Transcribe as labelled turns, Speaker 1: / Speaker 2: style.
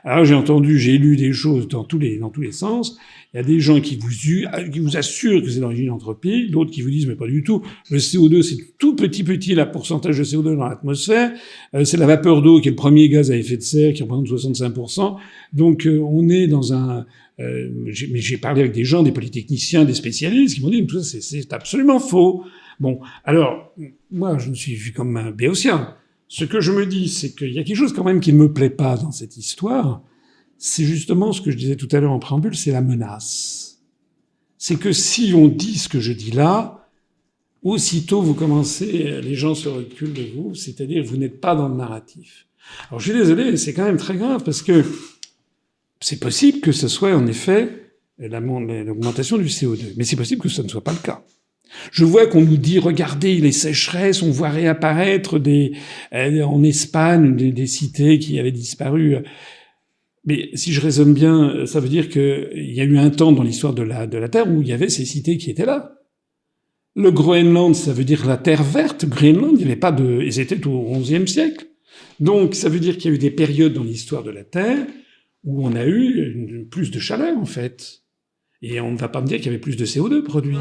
Speaker 1: Alors j'ai lu des choses dans tous les sens. Il y a des gens qui vous assurent que c'est d'origine anthropique, d'autres qui vous disent mais pas du tout. Le CO2 c'est tout petit le pourcentage de CO2 dans l'atmosphère. C'est la vapeur d'eau qui est le premier gaz à effet de serre qui représente 65%. Donc on est dans un mais j'ai parlé avec des gens, des polytechniciens, des spécialistes qui m'ont dit tout ça c'est absolument faux. Bon, alors moi je me suis vu comme un béotien. Ce que je me dis, c'est qu'il y a quelque chose quand même qui ne me plaît pas dans cette histoire. C'est justement ce que je disais tout à l'heure en préambule, c'est la menace. C'est que si on dit ce que je dis là, aussitôt vous commencez, les gens se reculent de vous, c'est-à-dire vous n'êtes pas dans le narratif. Alors je suis désolé, c'est quand même très grave parce que c'est possible que ce soit en effet l'augmentation du CO2, mais c'est possible que ce ne soit pas le cas. Je vois qu'on nous dit, regardez les sécheresses, on voit réapparaître en Espagne des cités qui avaient disparu. Mais si je raisonne bien, ça veut dire qu'il y a eu un temps dans l'histoire de la Terre où il y avait ces cités qui étaient là. Le Groenland, ça veut dire la Terre verte. Greenland, il n'y avait pas de... Et c'était au XIe siècle. Donc ça veut dire qu'il y a eu des périodes dans l'histoire de la Terre où on a eu plus de chaleur, en fait. Et on ne va pas me dire qu'il y avait plus de CO2 produit.